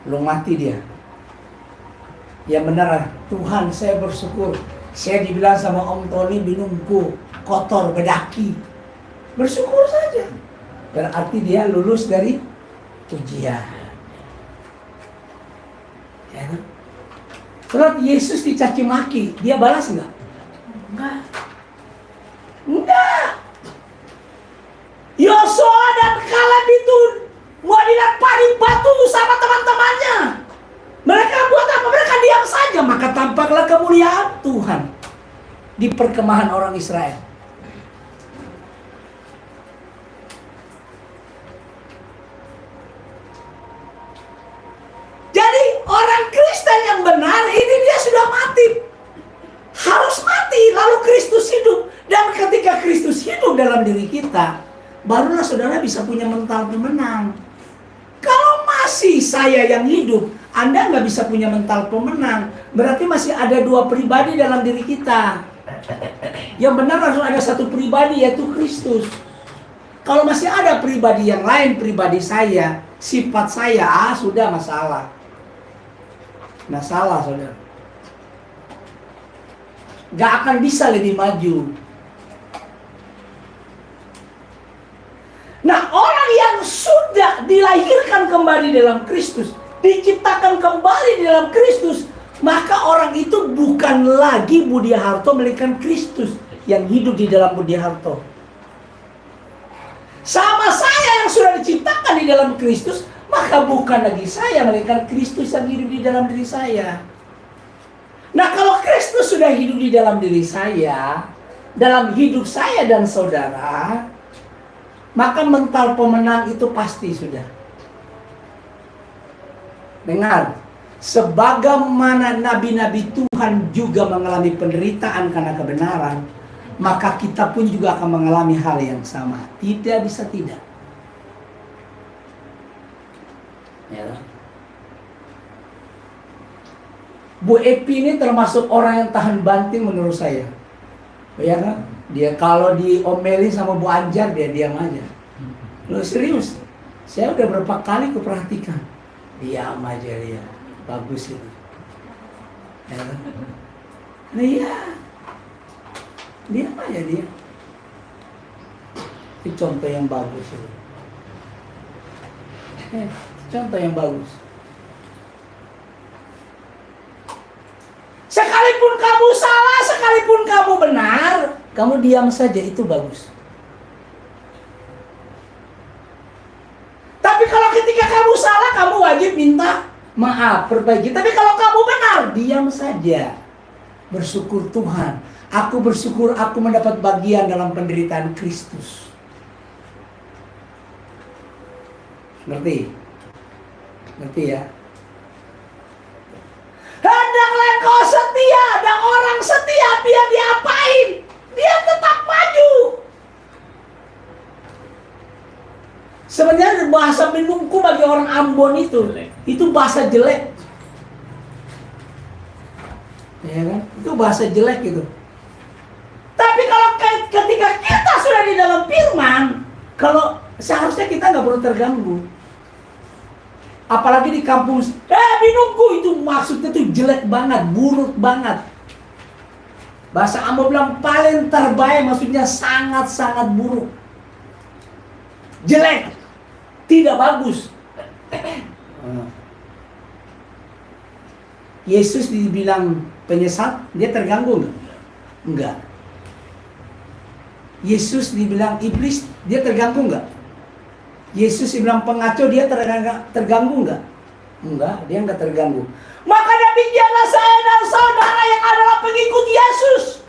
belum mati dia. Ya benar, Tuhan saya bersyukur. Saya dibilang sama Om Tony, minumku kotor, bedaki. Bersyukur saja. Berarti dia lulus dari ujian. Ya kan? Sebab Yesus dicaci maki, dia balas enggak? Enggak. Enggak. Yosua dan Kaleb itu mau dilemparin batu sama teman-temannya. Mereka buat apa? Mereka diam saja. Maka tampaklah kemuliaan Tuhan di perkemahan orang Israel. Jadi orang Kristen yang benar ini dia sudah mati. Harus mati lalu Kristus hidup. Dan ketika Kristus hidup dalam diri kita, barulah saudara bisa punya mental pemenang. Kalau masih saya yang hidup, Anda nggak bisa punya mental pemenang. Berarti masih ada dua pribadi dalam diri kita. Yang benar harus ada satu pribadi, yaitu Kristus. Kalau masih ada pribadi yang lain, pribadi saya, sifat saya, sudah masalah. Masalah, saudara. Gak akan bisa lebih maju. Nah, orang yang sudah dilahirkan kembali dalam Kristus, diciptakan kembali di dalam Kristus, maka orang itu bukan lagi Budi Harto, melainkan Kristus yang hidup di dalam Budi Harto. Sama saya yang sudah diciptakan di dalam Kristus, maka bukan lagi saya, melainkan Kristus yang hidup di dalam diri saya. Nah, kalau Kristus sudah hidup di dalam diri saya, dalam hidup saya dan saudara, maka mental pemenang itu pasti sudah. Dengar, sebagaimana nabi-nabi Tuhan juga mengalami penderitaan karena kebenaran, maka kita pun juga akan mengalami hal yang sama. Tidak bisa tidak. Ya. Bu Epi ini termasuk orang yang tahan banting menurut saya. Ya kan? Dia kalau diomelin sama Bu Anjar, dia diam aja. Loh serius, saya udah berapa kali kuperhatikan, diam aja dia. Bagus itu. Ya kan? Nah iya, diam aja dia. Itu contoh yang bagus itu. Contoh yang bagus. Sekalipun kamu salah, sekalipun kamu benar, kamu diam saja, itu bagus. Tapi kalau ketika kamu salah, kamu wajib minta maaf, perbaiki. Tapi kalau kamu benar, diam saja. Bersyukur Tuhan. Aku bersyukur aku mendapat bagian dalam penderitaan Kristus. Ngerti? Ngerti ya? Hendaklah kau setia, dan orang setia biar diapain, dia tetap maju. Sebenarnya bahasa minumku bagi orang Ambon itu bahasa jelek. Ya kan? Itu bahasa jelek itu. Tapi kalau ketika kita sudah di dalam firman, kalau seharusnya kita nggak perlu terganggu. Apalagi di kampung, minumku itu maksudnya tuh jelek banget, buruk banget. Bahasa Ambon bilang paling terbaik, maksudnya sangat-sangat buruk. Jelek, tidak bagus. Yesus dibilang penyesat, dia terganggu nggak? Enggak. Yesus dibilang iblis, dia terganggu nggak? Yesus dibilang pengacau, dia terganggu nggak? Enggak, dia nggak terganggu. Maka demikianlah saya dan saudara yang adalah pengikut Yesus.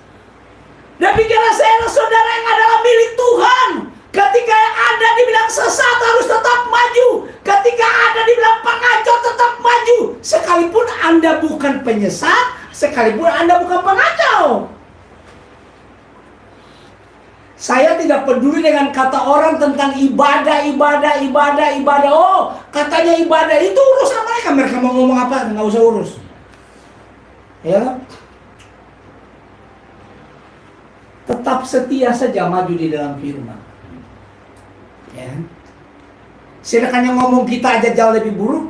Demikianlah saya dan saudara yang adalah milik Tuhan. Ketika yang ada dibilang sesat harus tetap maju. Ketika ada dibilang pengacau tetap maju. Sekalipun Anda bukan penyesat, sekalipun Anda bukan pengacau. Saya tidak peduli dengan kata orang tentang ibadah. Oh, katanya ibadah itu urusan mereka. Mereka mau ngomong apa, nggak usah urus. Ya, tetap setia saja maju di dalam firman. Ya, sedangkan yang ngomong kita aja jauh lebih buruk,